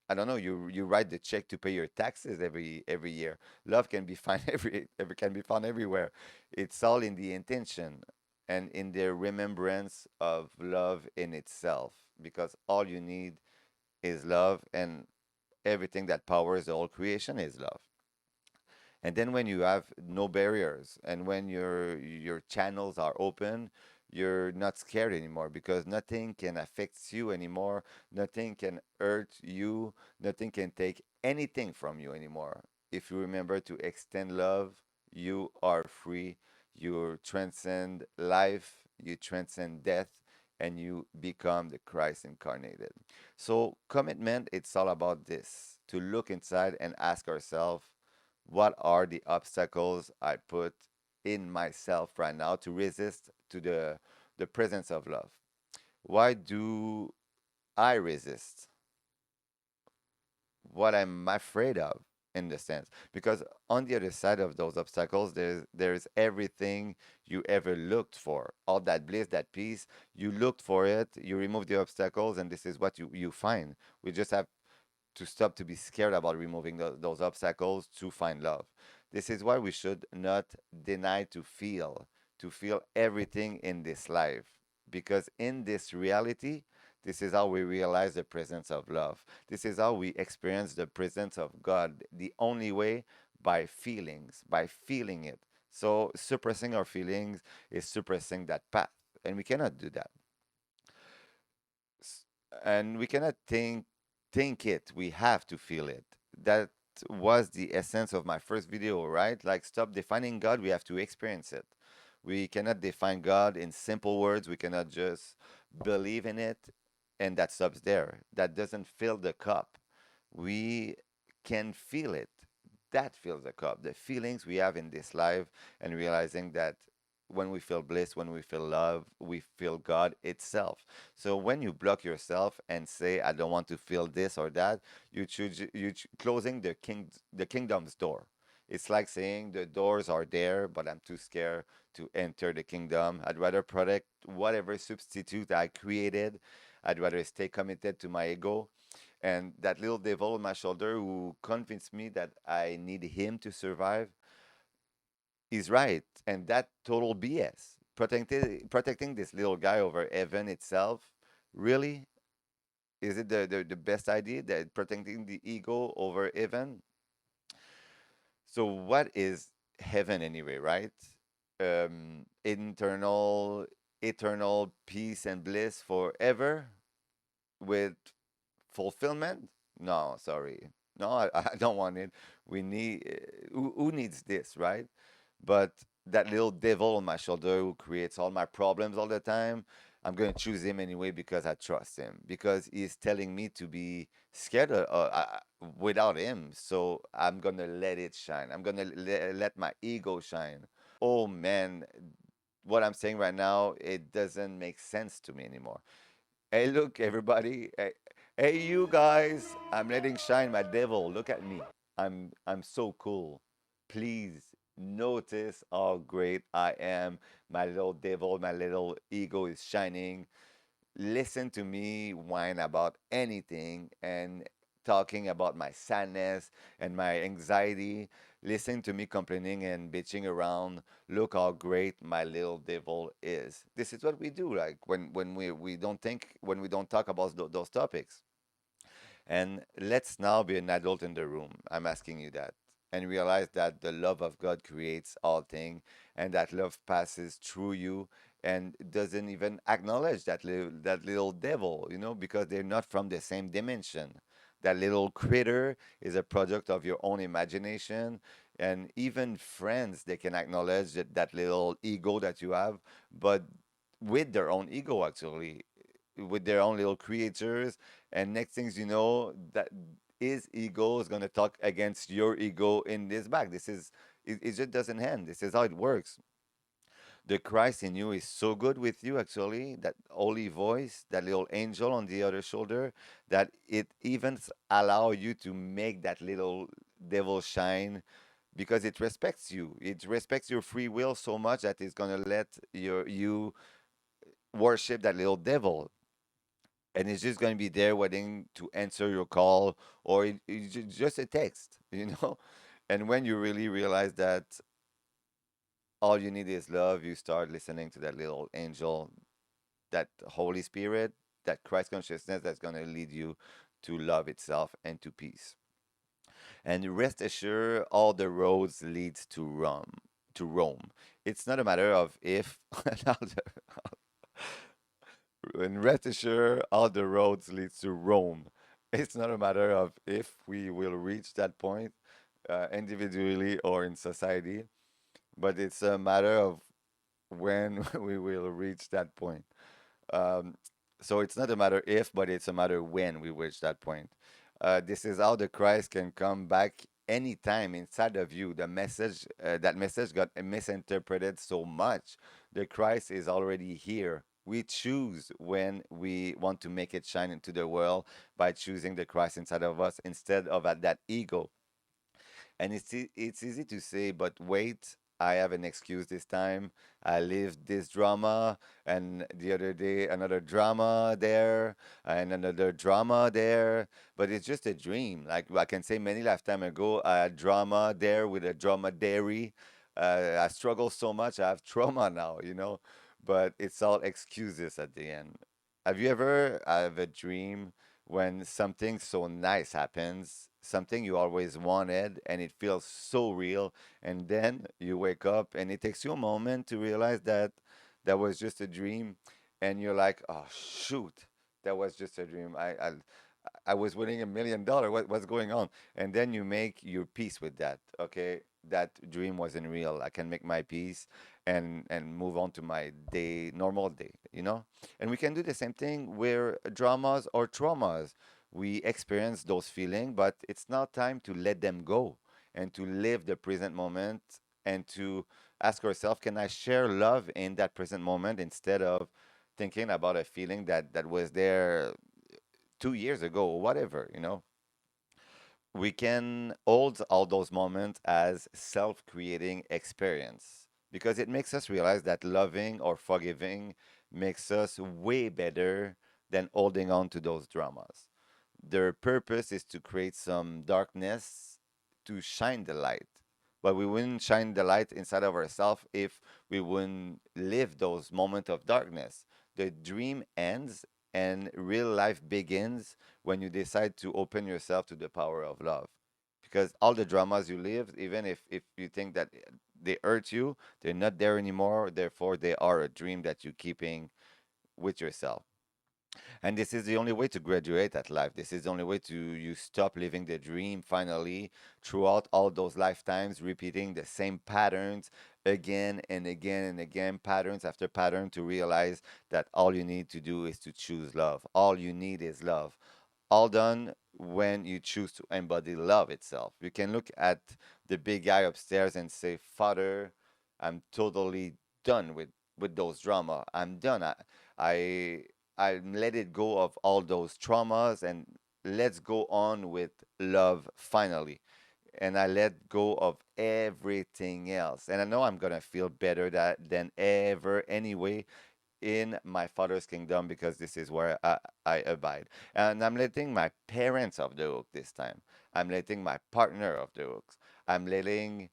I don't know, you write the check to pay your taxes every year. Love can be found everywhere. It's all in the intention and in the remembrance of love in itself, because all you need is love, and everything that powers the whole creation is love. And then when you have no barriers and when your channels are open, you're not scared anymore because nothing can affect you anymore. Nothing can hurt you. Nothing can take anything from you anymore. If you remember to extend love, you are free. You transcend life, you transcend death, and you become the Christ incarnated. So commitment, it's all about this, to look inside and ask ourselves, what are the obstacles I put in myself right now to resist to the presence of love? Why do I resist what I'm afraid of, in the sense? Because on the other side of those obstacles, there's everything you ever looked for. All that bliss, that peace, you looked for it, you remove the obstacles, and this is what you find. We just have to stop to be scared about removing those obstacles to find love. This is why we should not deny to feel everything in this life. Because in this reality, this is how we realize the presence of love. This is how we experience the presence of God. The only way, by feelings, by feeling it. So suppressing our feelings is suppressing that path. And we cannot do that. And we cannot think it, we have to feel it. That was the essence of my first video, right? Like, stop defining God, we have to experience it. We cannot define God in simple words, we cannot just believe in it, and that stops there. That doesn't fill the cup. We can feel it. That fills the cup, the feelings we have in this life, and realizing that when we feel bliss, when we feel love, we feel God itself. So when you block yourself and say, "I don't want to feel this or that," closing the kingdom's door. It's like saying the doors are there, but I'm too scared to enter the kingdom. I'd rather protect whatever substitute I created. I'd rather stay committed to my ego. And that little devil on my shoulder who convinced me that I need him to survive is right. And that total BS. Protecting this little guy over heaven itself, really? Is it the best idea that protecting the ego over heaven? So what is heaven anyway, right? Internal, eternal peace and bliss forever with fulfillment? No, sorry. No, I don't want it. We need, who needs this, right? But that little devil on my shoulder who creates all my problems all the time, I'm going to choose him anyway because I trust him, because he's telling me to be scared without him. So I'm going to let it shine. I'm going to let my ego shine. Oh man, what I'm saying right now, it doesn't make sense to me anymore. Hey, look, everybody. Hey, you guys. I'm letting shine my devil. Look at me. I'm so cool. Please notice how great I am. My little devil, my little ego is shining. Listen to me whine about anything and talking about my sadness and my anxiety. Listen to me complaining and bitching around. Look how great my little devil is. This is what we do, like when we don't think, when we don't talk about those topics. And let's now be an adult in the room. I'm asking you that. And realize that the love of God creates all things, and that love passes through you and doesn't even acknowledge that little devil, because they're not from the same dimension. That little critter is a product of your own imagination. And even friends, they can acknowledge that little ego that you have, but with their own ego, actually, with their own little creatures. And next things you know, that his ego is going to talk against your ego in this back. It just doesn't end. This is how it works. The Christ in you is so good with you, actually, that holy voice, that little angel on the other shoulder, that it even allow you to make that little devil shine, because it respects you. It respects your free will so much that it's going to let you worship that little devil, and it's just going to be there waiting to answer your call, or it's just a text, And when you really realize that all you need is love, you start listening to that little angel, that Holy Spirit, that Christ consciousness that's going to lead you to love itself and to peace. And rest assured, all the roads leads to Rome. To Rome. It's not a matter of if. And rest assured, all the roads leads to Rome. It's not a matter of if we will reach that point, individually or in society, but it's a matter of when we will reach that point. Um, so it's not a matter if, but it's a matter when we reach that point. This is how the Christ can come back anytime inside of you. That message got misinterpreted so much. The Christ is already here. We choose when we want to make it shine into the world by choosing the Christ inside of us instead of at that ego. And it's easy to say, but wait, I have an excuse this time. I lived this drama, and the other day another drama there, and another drama there. But it's just a dream. Like I can say, many lifetime ago, I had drama there with a dromedary. I struggle so much. I have trauma now. But it's all excuses at the end. Have you ever have a dream when something so nice happens, something you always wanted, and it feels so real, and then you wake up and it takes you a moment to realize that that was just a dream, and you're like, oh shoot, that was just a dream. I was winning $1 million. What's going on? And then you make your peace with that. Okay, that dream wasn't real. I can make my peace and move on to my day, normal day. And we can do the same thing with dramas or traumas. We experience those feelings, but it's now time to let them go and to live the present moment, and to ask ourselves, can I share love in that present moment instead of thinking about a feeling that was there 2 years ago or whatever. We can hold all those moments as self-creating experience, because it makes us realize that loving or forgiving makes us way better than holding on to those dramas. Their purpose is to create some darkness to shine the light. But we wouldn't shine the light inside of ourselves if we wouldn't live those moments of darkness. The dream ends, And real life begins when you decide to open yourself to the power of love. Because all the dramas you live, even if you think that they hurt you, they're not there anymore. Therefore, they are a dream that you're keeping with yourself. And this is the only way to graduate at life. This is the only way to you stop living the dream finally throughout all those lifetimes, repeating the same patterns again and again and again, patterns after pattern, to realize that all you need to do is to choose love. All you need is love. All done when you choose to embody love itself. You can look at the big guy upstairs and say, Father, I'm totally done with those drama. I'm done. I I let it go of all those traumas and let's go on with love finally. And I let go of everything else. And I know I'm gonna feel better than ever anyway in my father's kingdom, because this is where I abide. And I'm letting my parents off the hook this time. I'm letting my partner off the hooks. I'm letting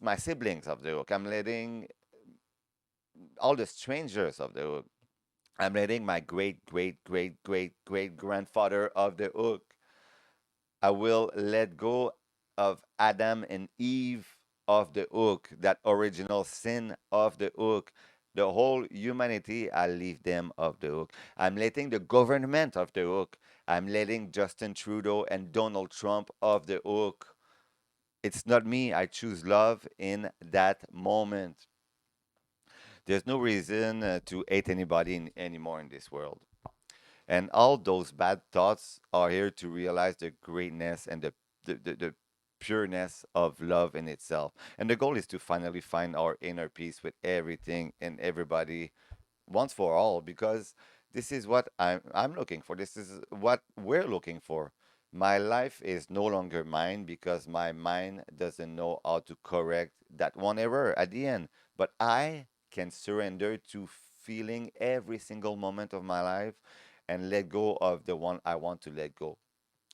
my siblings off the hook. I'm letting all the strangers off the hook. I'm letting my great, great, great, great, great grandfather off the hook. I will let go of Adam and Eve of the hook, that original sin of the hook. The whole humanity, I leave them off the hook. I'm letting the government of the hook. I'm letting Justin Trudeau and Donald Trump off the hook. It's not me. I choose love in that moment. There's no reason to hate anybody anymore in this world. And all those bad thoughts are here to realize the greatness and the pureness of love in itself. And the goal is to finally find our inner peace with everything and everybody once for all, because this is what I'm looking for. This is what we're looking for. My life is no longer mine because my mind doesn't know how to correct that one error at the end. But I can surrender to feeling every single moment of my life and let go of the one I want to let go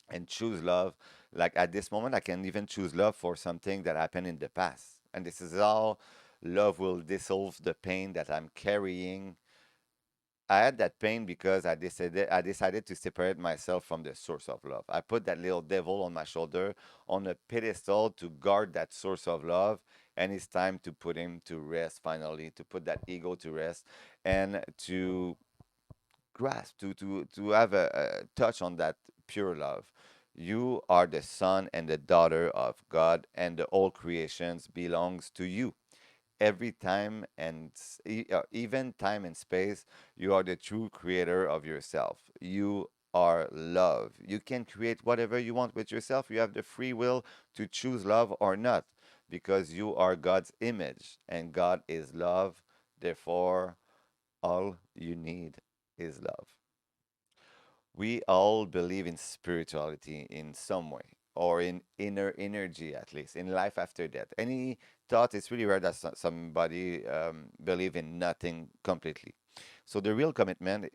and choose love. Like at this moment, I can even choose love for something that happened in the past. And this is how love will dissolve the pain that I'm carrying. I had that pain because I decided to separate myself from the source of love. I put that little devil on my shoulder on a pedestal to guard that source of love, and it's time to put him to rest finally, to put that ego to rest and to grasp, to have a touch on that pure love. You are the son and the daughter of God, and the whole creations belongs to you. Every time and even time and space, you are the true creator of yourself. You are love. You can create whatever you want with yourself. You have the free will to choose love or not, because you are God's image and God is love. Therefore, all you need is love. We all believe in spirituality in some way, or in inner energy, at least in life after death. Any thought, it's really rare that somebody believe in nothing completely. So the real commitment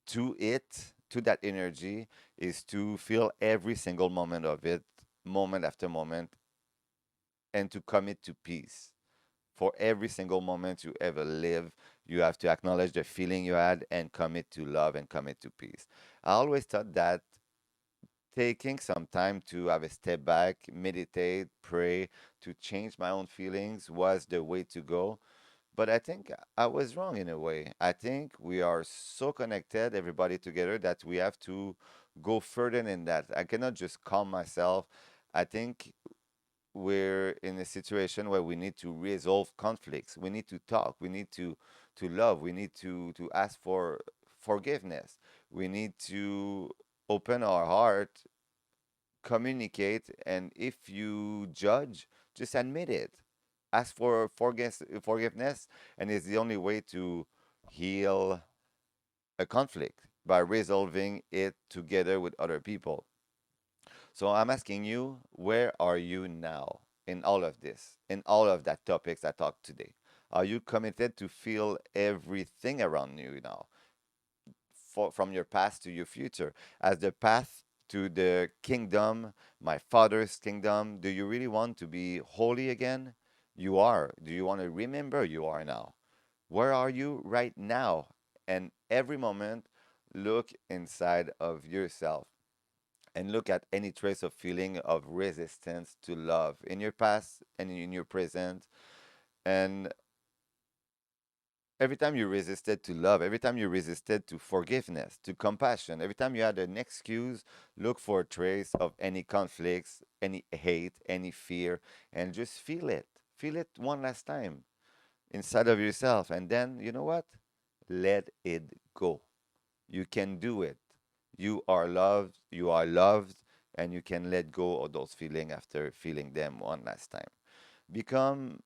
to it, to that energy, is to feel every single moment of it, moment after moment, and to commit to peace. For every single moment you ever live, you have to acknowledge the feeling you had and commit to love and commit to peace. I always thought that taking some time to have a step back, meditate, pray, to change my own feelings was the way to go. But I think I was wrong in a way. I think we are so connected, everybody together, that we have to go further than that. I cannot just calm myself. I think we're in a situation where we need to resolve conflicts. We need to talk. We need to love. We need to ask for forgiveness. We need to open our heart, communicate, and if you judge, just admit it. Ask for forgiveness, and it's the only way to heal a conflict, by resolving it together with other people. So I'm asking you, where are you now in all of this, in all of that topics I talked today? Are you committed to feel everything around you now, from your past to your future, as the path to the kingdom, my father's kingdom? Do you really want to be holy again? You are. Do you want to remember you are now? Where are you right now? And every moment, look inside of yourself and look at any trace of feeling of resistance to love in your past and in your present. And every time you resisted to love, every time you resisted to forgiveness, to compassion, every time you had an excuse, look for a trace of any conflicts, any hate, any fear, and just feel it. Feel it one last time inside of yourself. And then, you know what? Let it go. You can do it. You are loved, and you can let go of those feelings after feeling them one last time. Become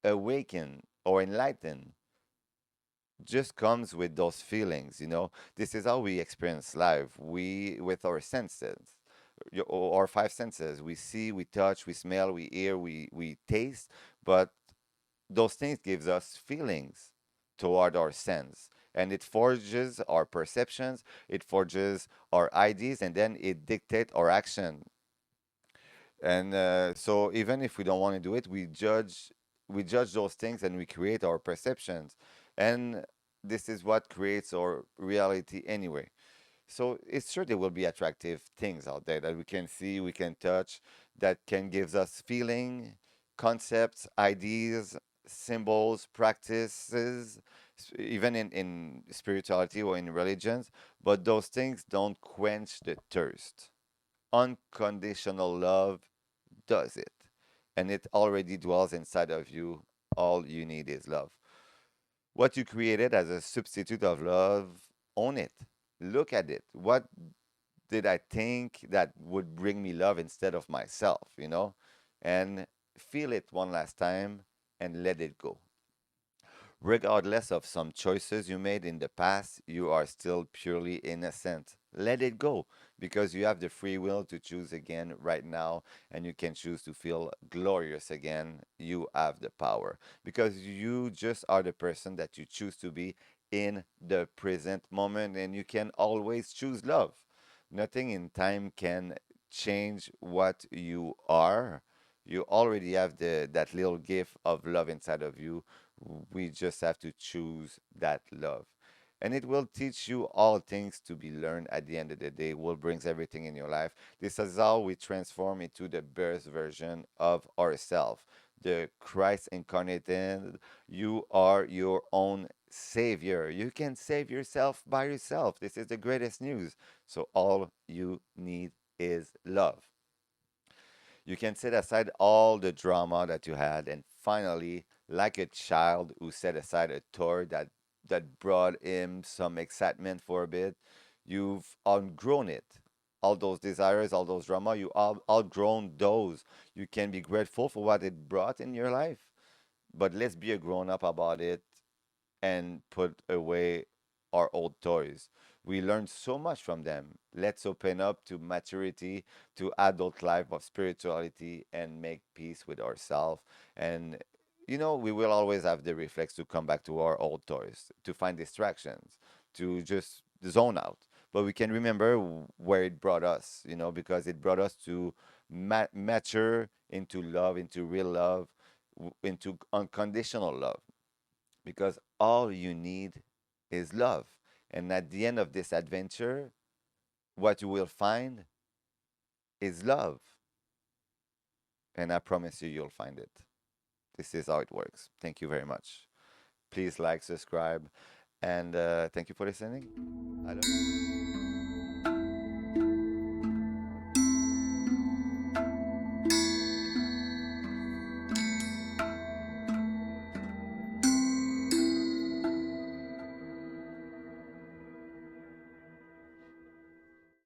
awakened or enlightened just comes with those feelings, you know. This is how we experience life. We, with our senses, our five senses, we see, we touch, we smell, we hear, we taste, but those things gives us feelings toward our sense. And it forges our perceptions, it forges our ideas, and then it dictates our action. And so even if we don't want to do it, we judge those things and we create our perceptions. And this is what creates our reality anyway. So it's sure there will be attractive things out there that we can see, we can touch, that can give us feeling, concepts, ideas, symbols, practices, even in spirituality or in religions. But those things don't quench the thirst. Unconditional love does it. And it already dwells inside of you. All you need is love. What you created as a substitute of love, own it. Look at it. What did I think that would bring me love instead of myself, you know? And feel it one last time and let it go. Regardless of some choices you made in the past, you are still purely innocent. Let it go because you have the free will to choose again right now and you can choose to feel glorious again. You have the power because you just are the person that you choose to be in the present moment and you can always choose love. Nothing in time can change what you are. You already have that little gift of love inside of you. We just have to choose that love. And it will teach you all things to be learned at the end of the day, will brings everything in your life. This is how we transform into the best version of ourselves. The Christ incarnated, you are your own savior. You can save yourself by yourself. This is the greatest news. So all you need is love. You can set aside all the drama that you had and finally, like a child who set aside a toy that brought him some excitement for a bit, you've outgrown it. All those desires, all those drama, you all outgrown those. You can be grateful for what it brought in your life, but let's be a grown up about it and put away our old toys. We learned so much from them. Let's open up to maturity, to adult life of spirituality, and make peace with ourselves. And you know, we will always have the reflex to come back to our old toys, to find distractions, to just zone out. But we can remember where it brought us, you know, because it brought us to mature into love, into real love, into unconditional love because all you need is love. And at the end of this adventure, what you will find is love. And I promise you, you'll find it. This is how it works. Thank you very much. Please like, subscribe, and thank you for listening. I love you.